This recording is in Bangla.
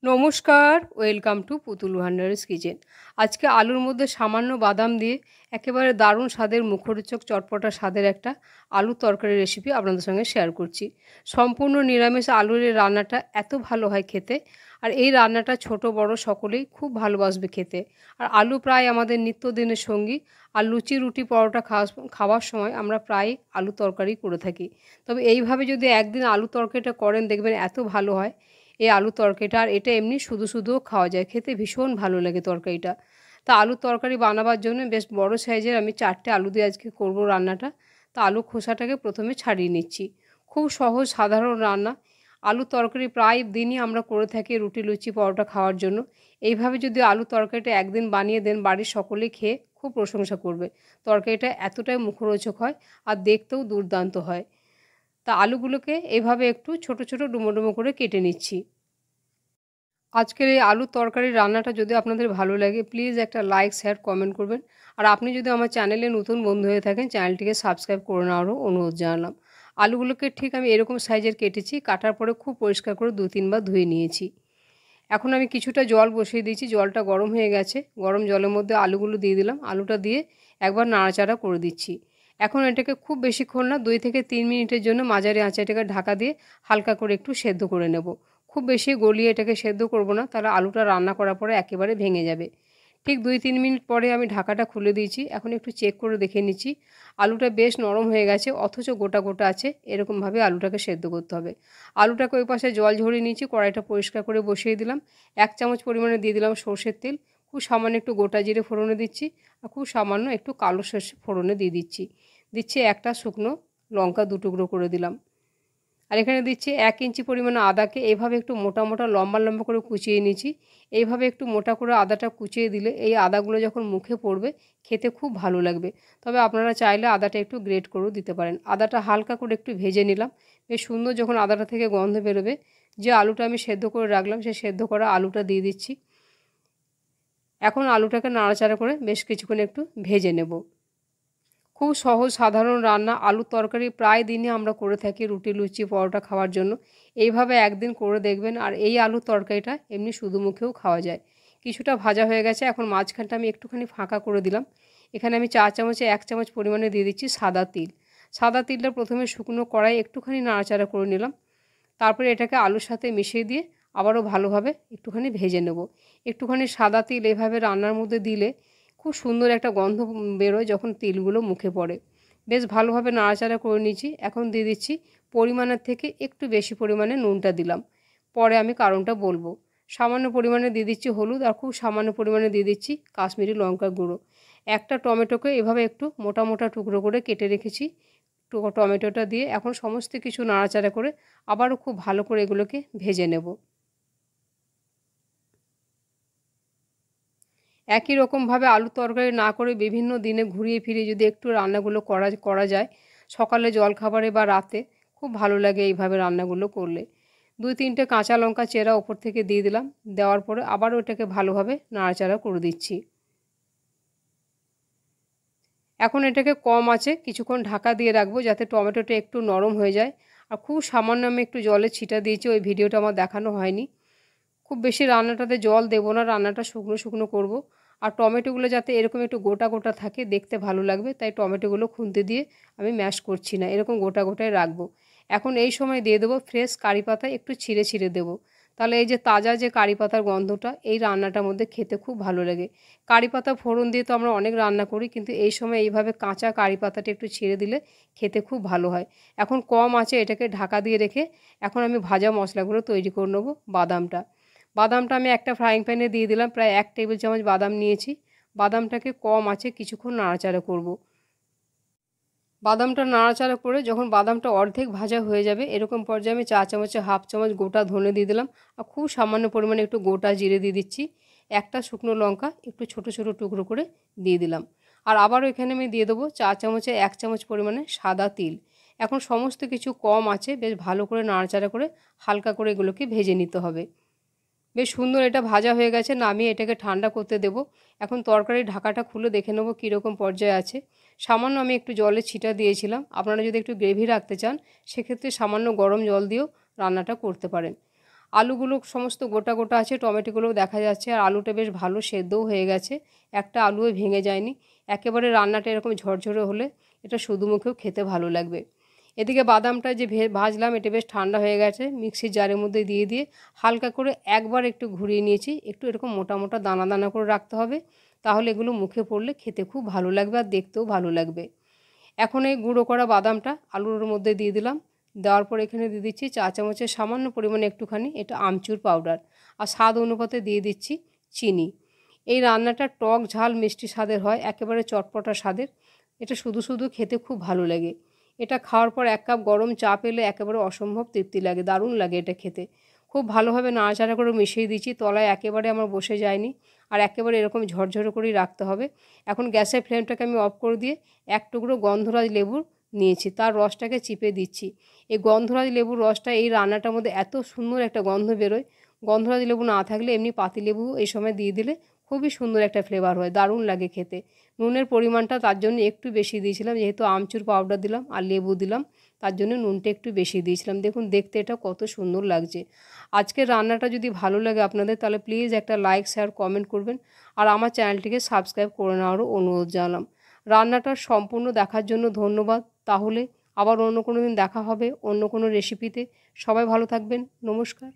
নমস্কার, ওয়েলকাম টু পুতুল ভান্ডারিস কিচেন। আজকে আলুর মধ্যে সামান্য বাদাম দিয়ে একেবারে দারুণ স্বাদের মুখরোচক চটপটা স্বাদের একটা আলুর তরকারি রেসিপি আপনাদের সঙ্গে শেয়ার করছি। সম্পূর্ণ নিরামিষ আলুর এই রান্নাটা এত ভালো হয় খেতে, আর এই রান্নাটা ছোট বড় সকলেই খুব ভালোবাসবে খেতে। আর আলু প্রায় আমাদের নিত্যদিনের সঙ্গী, আর লুচি রুটি পরোটা খাওয়ার সময় আমরা প্রায় আলু তরকারি করে থাকি। তবে এইভাবে যদি একদিন আলু তরকারিটা করেন দেখবেন এত ভালো হয় এই আলু তরকারিটা। আর এটা এমনি শুধু শুধুও খাওয়া যায়, খেতে ভীষণ ভালো লাগে তরকারিটা। তা আলুর তরকারি বানাবার জন্য বেশ বড় সাইজের আমি 4টে আলু দিয়ে আজকে করব রান্নাটা। তা আলু খোসাটাকে প্রথমে ছাড়িয়ে নিচ্ছি। খুব সহজ সাধারণ রান্না। আলু তরকারি প্রায় দিনই আমরা করে থাকি রুটি লুচি পরোটা খাওয়ার জন্য। এইভাবে যদি আলু তরকারিটা একদিন বানিয়ে দেন বাড়ির সকলেই খেয়ে খুব প্রশংসা করবে। তরকারিটা এতটাই মুখরোচক হয় আর দেখতেও দুর্দান্ত হয়। তা আলুগুলোকে এভাবে একটু ছোট ছোট ডুমো ডুমো করে কেটে নিচ্ছি। আজকের এই আলুর তরকারির রান্নাটা যদি আপনাদের ভালো লাগে প্লিজ একটা লাইক শেয়ার কমেন্ট করবেন। আর আপনি যদি আমার চ্যানেলে নতুন বন্ধু হয়ে থাকেন চ্যানেলটিকে সাবস্ক্রাইব করে নেওয়ারও অনুরোধ জানালাম। আলুগুলোকে ঠিক আমি এরকম সাইজের কেটেছি, কাটার পরে খুব পরিষ্কার করে 2-3 বার ধুয়ে নিয়েছি। এখন আমি কিছুটা জল বসিয়ে দিয়েছি, জলটা গরম হয়ে গেছে। গরম জলের মধ্যে আলুগুলো দিয়ে দিলাম, আলুটা দিয়ে একবার নাড়াচাড়া করে দিচ্ছি। এখন এটাকে খুব বেশিক্ষণ না 2 থেকে 3 মিনিটের জন্য মাঝারি আঁচে এটাকে ঢাকা দিয়ে হালকা করে একটু সেদ্ধ করে নেব। খুব বেশি গলিয়ে এটাকে সেদ্ধ করব না, তাহলে আলুটা রান্না করার পরে একেবারে ভেঙে যাবে। ঠিক 2-3 মিনিট পরে আমি ঢাকাটা খুলে দিয়েছি। এখন একটু চেক করে দেখে নিচ্ছি আলুটা বেশ নরম হয়ে গেছে, অথচ গোটা গোটা আছে। এরকমভাবে আলুটাকে সেদ্ধ করতে হবে। আলুটাকে ওই পাশে জল ঝরিয়ে নিয়েছি, কড়াইটা পরিষ্কার করে বসিয়ে দিলাম। 1 চামচ পরিমাণে দিয়ে দিলাম সর্ষের তেল। খুব সামান্য একটু গোটা জিরে ফোড়নে দিচ্ছি, আর খুব সামান্য একটু কালো সর্ষে ফোড়নে দিচ্ছি একটা শুকনো লঙ্কা 2 টুকরো করে দিলাম। আর এখানে দিচ্ছি 1 ইঞ্চি পরিমাণে আদাকে এইভাবে একটু মোটা মোটা লম্বা লম্বা করে কুচিয়ে নিয়েছি। এইভাবে একটু মোটা করে আদাটা কুচিয়ে দিলে এই আদাগুলো যখন মুখে পড়বে খেতে খুব ভালো লাগবে। তবে আপনারা চাইলে আদাটা একটু গ্রেট করেও দিতে পারেন। আদাটা হালকা করে একটু ভেজে নিলাম। বেশ সুন্দর যখন আদাটা থেকে গন্ধ বেরোবে, যে আলুটা আমি সেদ্ধ করে রাখলাম সেই সেদ্ধ করা আলুটা দিয়ে দিচ্ছি। এখন আলুটাকে নাড়াচাড়া করে বেশ কিছুক্ষণ একটু ভেজে নেব। খুব সহজ সাধারণ রান্না আলুর তরকারি প্রায় দিনই আমরা করে থাকি রুটি লুচি পরোটা খাওয়ার জন্য। এইভাবে একদিন করে দেখবেন। আর এই আলুর তরকারিটা এমনি শুধু মুখেও খাওয়া যায়। কিছুটা ভাজা হয়ে গেছে, এখন মাঝখানটা আমি একটুখানি ফাঁকা করে দিলাম। এখানে আমি 4 চামচে 1 চামচ পরিমাণে দিয়ে দিচ্ছি সাদা তিল। সাদা তিলটা প্রথমে শুকনো কড়াই একটুখানি নাড়াচাড়া করে নিলাম। তারপরে এটাকে আলুর সাথে মিশিয়ে দিয়ে আবারও ভালোভাবে একটুখানি ভেজে নেব। একটুখানি সাদা তিল এভাবে রান্নার মধ্যে দিলে খুব সুন্দর একটা গন্ধ বেরোয় যখন তিলগুলো মুখে পড়ে। বেশ ভালোভাবে নাড়াচাড়া করে নিয়েছি। এখন দিয়ে দিচ্ছি পরিমাণের থেকে একটু বেশি পরিমাণে নুনটা দিলাম, পরে আমি কারণটা বলবো। সামান্য পরিমাণে দিয়ে দিচ্ছি হলুদ, আর খুব সামান্য পরিমাণে দিয়ে দিচ্ছি কাশ্মীরি লঙ্কার গুঁড়ো। একটা টমেটোকে এভাবে একটু মোটা মোটা টুকরো করে কেটে রেখেছি। টমেটোটা দিয়ে এখন সমস্ত কিছু নাড়াচাড়া করে আবারও খুব ভালো করে এগুলোকে ভেজে নেব। একই রকমভাবে আলুর তরকারি না করে বিভিন্ন দিনে ঘুরিয়ে ফিরিয়ে যদি একটু রান্নাগুলো করা যায় সকালে জলখাবারে বা রাতে, খুব ভালো লাগে এইভাবে রান্নাগুলো করলে। 2-3টে কাঁচা লঙ্কা চেরা ওপর থেকে দিয়ে দিলাম। দেওয়ার পরে আবারও এটাকে ভালোভাবে নাড়াচাড়া করে দিচ্ছি। এখন এটাকে কম আঁচে কিছুক্ষণ ঢাকা দিয়ে রাখবো যাতে টমেটোটা একটু নরম হয়ে যায়। আর খুব সামান্য আমি একটু জলের ছিটা দিয়েছি, ওই ভিডিওটা আমার দেখানো হয়নি। খুব বেশি রান্নাটাতে জল দেবো না, রান্নাটা শুকনো শুকনো করব। আর টমেটোগুলো যাতে এরকম একটু গোটা গোটা থাকে দেখতে ভালো লাগবে, তাই টমেটোগুলো খুন্তি দিয়ে আমি ম্যাশ করছি না, এরকম গোটা গোটায় রাখবো। এখন এই সময় দিয়ে দেবো ফ্রেশ কারি পাতা, একটু ছিঁড়ে ছিঁড়ে দেবো। তাহলে এই যে তাজা যে কারি পাতার গন্ধটা এই রান্নাটার মধ্যে খেতে খুব ভালো লাগে। কারি পাতা ফোড়ন দিয়ে তো আমরা অনেক রান্না করি, কিন্তু এই সময় এইভাবে কাঁচা কারি পাতাটা একটু ছিঁড়ে দিলে খেতে খুব ভালো হয়। এখন কম আঁচে এটাকে ঢাকা দিয়ে রেখে এখন আমি ভাজা মশলাগুলো তৈরি করে নেবো। বাদামটা আমি একটা ফ্রাইং প্যানে দিয়ে দিলাম, প্রায় 1 টেবিল চামচ বাদাম নিয়েছি। বাদামটাকে কম আঁচে কিছুক্ষণ নাড়াচাড়া করব। বাদামটা নাড়াচাড়া করে যখন বাদামটা অর্ধেক ভাজা হয়ে যাবে এরকম পর্যায়ে আমি 4 চামচে 1/2 চামচ গোটা ধনে দিয়ে দিলাম। আর খুব সামান্য পরিমাণে একটু গোটা জিরে দিয়ে দিচ্ছি। একটা শুকনো লঙ্কা একটু ছোট ছোট টুকরো করে দিয়ে দিলাম। আর আবারও এখানে আমি দিয়ে দেবো 4 চামচে 1 চামচ পরিমাণে সাদা তিল। এখন সমস্ত কিছু কম আছে বেশ ভালো করে নাড়াচাড়া করে হালকা করে এগুলোকে ভেজে নিতে হবে। বেশ সুন্দর এটা ভাজা হয়ে গেছে, নামিয়ে এটাকে ঠান্ডা করতে দেব। এখন তরকারির ঢাকাটা খুলে দেখে নেব কীরকম পর্যায়ে আছে। সামান্য আমি একটু জলের ছিটা দিয়েছিলাম, আপনারা যদি একটু গ্রেভি রাখতে চান সেক্ষেত্রে সামান্য গরম জল দিয়েও রান্নাটা করতে পারেন। আলুগুলো সমস্ত গোটা গোটা আছে, টমেটোগুলোও দেখা যাচ্ছে, আর আলুটা বেশ ভালো সেদ্ধও হয়ে গেছে, একটা আলুও ভেঙে যায়নি। একেবারে রান্নাটা এরকম ঝরঝরে হলে এটা শুধু মুখেও খেতে ভালো লাগবে। এদিকে বাদামটা যে ভাজলাম এটা বেশ ঠান্ডা হয়ে গেছে, মিক্সির জারের মধ্যে দিয়ে হালকা করে একবার একটু ঘুরিয়ে নিয়েছি। একটু এরকম মোটা মোটা দানা দানা করে রাখতে হবে, তাহলে এগুলো মুখে পড়লে খেতে খুব ভালো লাগবে আর দেখতেও ভালো লাগবে। এখন এই গুঁড়ো করা বাদামটা আলুর মধ্যে দিয়ে দিলাম। দেওয়ার পর এখানে দিয়ে দিচ্ছি চা চামচের সামান্য পরিমাণে একটুখানি এটা আমচুর পাউডার, আর স্বাদ অনুপাতে দিয়ে দিচ্ছি চিনি। এই রান্নাটা টক ঝাল মিষ্টি স্বাদের হয়, একেবারে চটপটা স্বাদের। এটা শুধু শুধু খেতে খুব ভালো লাগে। এটা খাওয়ার পর 1 কাপ গরম চা পেলে একেবারে অসম্ভব তৃপ্তি লাগে, দারুণ লাগে এটা খেতে। খুব ভালোভাবে নাড়াচাড়া করে মিশিয়ে দিচ্ছি, তলায় একেবারে আমার বসে যায়নি, আর একেবারে এরকম ঝরঝরে করেই রাখতে হবে। এখন গ্যাসের ফ্লেমটাকে আমি অফ করে দিয়ে 1 টুকরো গন্ধরাজ লেবুর নিয়েছি, তার রসটাকে চিপে দিচ্ছি। এই গন্ধরাজ লেবুর রসটা এই রান্নাটার মধ্যে এত সুন্দর একটা গন্ধ বেরোয়, গন্ধরাজ লেবু না থাকলে এমনি পাতিলেবু এই সময় দিয়ে দিলে খুবই সুন্দর একটা ফ্লেভার হয়, দারুণ লাগে খেতে। নুনের পরিমাণটা তার জন্য একটু বেশি দিয়েছিলাম, যেহেতু আমচুর পাউডার দিলাম আর লেবু দিলাম, তার জন্য নুনটা একটু বেশি দিয়েছিলাম। দেখুন দেখতে এটা কত সুন্দর লাগছে। আজকের রান্নাটা যদি ভালো লাগে আপনাদের, তাহলে প্লিজ একটা লাইক শেয়ার কমেন্ট করবেন, আর আমার চ্যানেলটিকে সাবস্ক্রাইব করে নেওয়ারও অনুরোধ জানালাম। রান্নাটা সম্পূর্ণ দেখার জন্য ধন্যবাদ। তাহলে আবার অন্য কোনো দিন দেখা হবে অন্য কোনো রেসিপিতে। সবাই ভালো থাকবেন, নমস্কার।